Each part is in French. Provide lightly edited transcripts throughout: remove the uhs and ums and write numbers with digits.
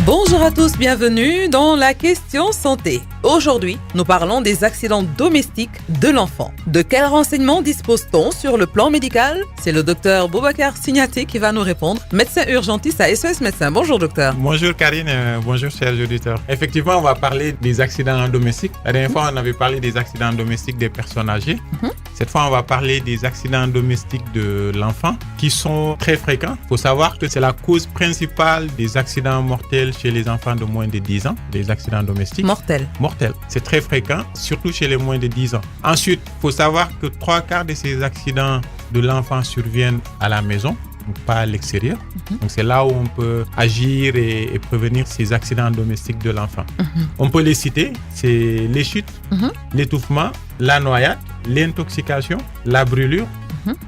Bonjour à tous, bienvenue dans la question santé. Aujourd'hui, nous parlons des accidents domestiques de l'enfant. De quels renseignements dispose-t-on sur le plan médical? C'est le docteur Boubacar Signaté qui va nous répondre, médecin urgentiste à SOS Médecins. Bonjour docteur. Bonjour Karine, bonjour chers auditeurs. Effectivement, on va parler des accidents domestiques. La dernière fois, on avait parlé des accidents domestiques des personnes âgées. Cette fois, on va parler des accidents domestiques de l'enfant qui sont très fréquents. Il faut savoir que c'est la cause principale des accidents mortels chez les enfants de moins de 10 ans, les accidents domestiques. Mortel. C'est très fréquent, surtout chez les moins de 10 ans. Ensuite, il faut savoir que 3/4 de ces accidents de l'enfant surviennent à la maison, donc pas à l'extérieur. Donc c'est là où on peut agir et prévenir ces accidents domestiques de l'enfant. On peut les citer, c'est les chutes, l'étouffement, la noyade, l'intoxication, la brûlure,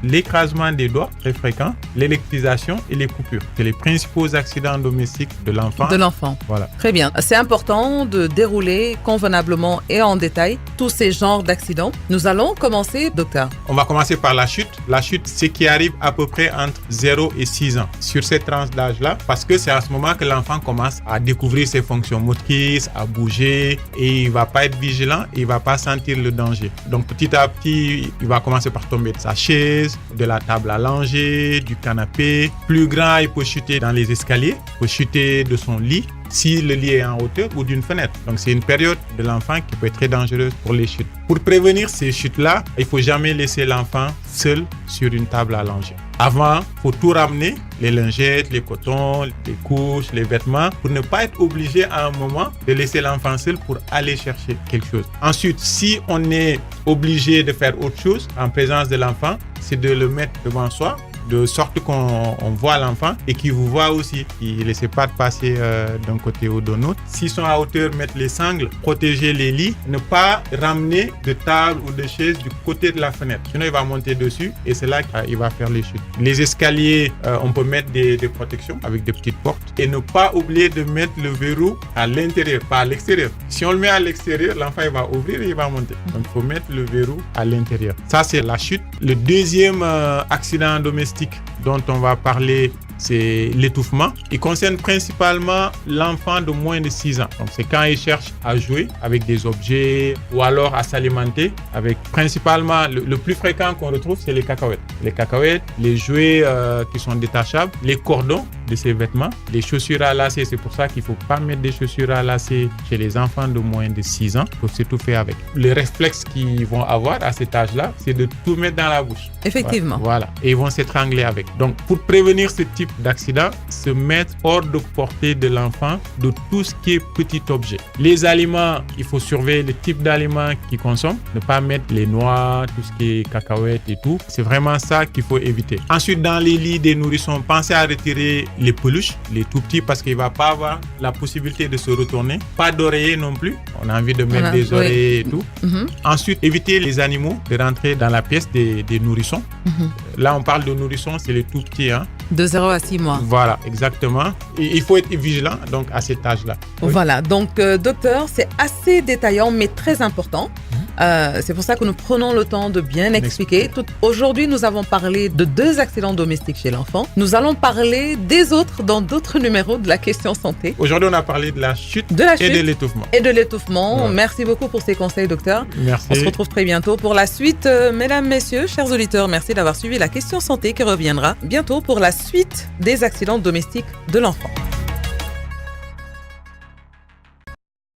l'écrasement des doigts, très fréquent, l'électrisation et les coupures. C'est les principaux accidents domestiques de l'enfant. Voilà. Très bien. C'est important de dérouler convenablement et en détail tous ces genres d'accidents. Nous allons commencer, docteur. On va commencer par la chute. La chute, c'est qui arrive à peu près entre 0 et 6 ans. Sur cette tranche d'âge-là, parce que c'est à ce moment que l'enfant commence à découvrir ses fonctions motrices, à bouger, et il va pas être vigilant, il va pas sentir le danger. Donc petit à petit, il va commencer par tomber de sa chaise, de la table à langer, du canapé. Plus grand, il peut chuter dans les escaliers, il peut chuter de son lit, si le lit est en hauteur, ou d'une fenêtre. Donc c'est une période de l'enfant qui peut être très dangereuse pour les chutes. Pour prévenir ces chutes-là, il ne faut jamais laisser l'enfant seul sur une table à langer. Avant, il faut tout ramener, les lingettes, les cotons, les couches, les vêtements, pour ne pas être obligé à un moment de laisser l'enfant seul pour aller chercher quelque chose. Ensuite, si on est obligé de faire autre chose en présence de l'enfant, c'est de le mettre devant soi, de sorte qu'on voit l'enfant et qu'il vous voit aussi. Il ne laisse pas de passer d'un côté ou de l'autre. S'ils sont à hauteur, mettre les sangles, protéger les lits, ne pas ramener de table ou de chaise du côté de la fenêtre. Sinon, il va monter dessus et c'est là qu'il va faire les chutes. Les escaliers, on peut mettre des protections avec des petites portes et ne pas oublier de mettre le verrou à l'intérieur, pas à l'extérieur. Si on le met à l'extérieur, l'enfant il va ouvrir et il va monter. Donc, il faut mettre le verrou à l'intérieur. Ça, c'est la chute. Le deuxième accident domestique dont on va parler, c'est l'étouffement. Il concerne principalement l'enfant de moins de 6 ans. Donc c'est quand il cherche à jouer avec des objets ou alors à s'alimenter avec principalement, le plus fréquent qu'on retrouve, c'est les cacahuètes. Les cacahuètes, les jouets qui sont détachables, les cordons de ses vêtements, les chaussures à lacets. C'est pour ça qu'il ne faut pas mettre des chaussures à lacets chez les enfants de moins de 6 ans. Il faut s'étouffer avec. Le réflexe qu'ils vont avoir à cet âge-là, c'est de tout mettre dans la bouche. Effectivement. Voilà. Et ils vont s'étrangler avec. Donc, pour prévenir ce type d'accident, se mettre hors de portée de l'enfant de tout ce qui est petit objet. Les aliments, il faut surveiller le type d'aliments qu'ils consomment. Ne pas mettre les noix, tout ce qui est cacahuètes et tout. C'est vraiment ça qu'il faut éviter. Ensuite, dans les lits des nourrissons, pensez à retirer les peluches, les tout petits, parce qu'il ne va pas avoir la possibilité de se retourner. Pas d'oreiller non plus. On a envie de mettre des oreillers et tout. Ensuite, éviter les animaux de rentrer dans la pièce des nourrissons. Là, on parle de nourrissons, c'est les tout petits. De 0 à 6 mois. Voilà, exactement. Et il faut être vigilant donc à cet âge-là. Voilà, donc docteur, c'est assez détaillant mais très important. C'est pour ça que nous prenons le temps de bien expliquer. Aujourd'hui, nous avons parlé de 2 accidents domestiques chez l'enfant. Nous allons parler des autres dans d'autres numéros de la question santé. Aujourd'hui, on a parlé de la chute, et de l'étouffement. Ouais. Merci beaucoup pour ces conseils, docteur. Merci. On se retrouve très bientôt pour la suite. Mesdames, messieurs, chers auditeurs, merci d'avoir suivi la question santé qui reviendra bientôt pour la suite des accidents domestiques de l'enfant.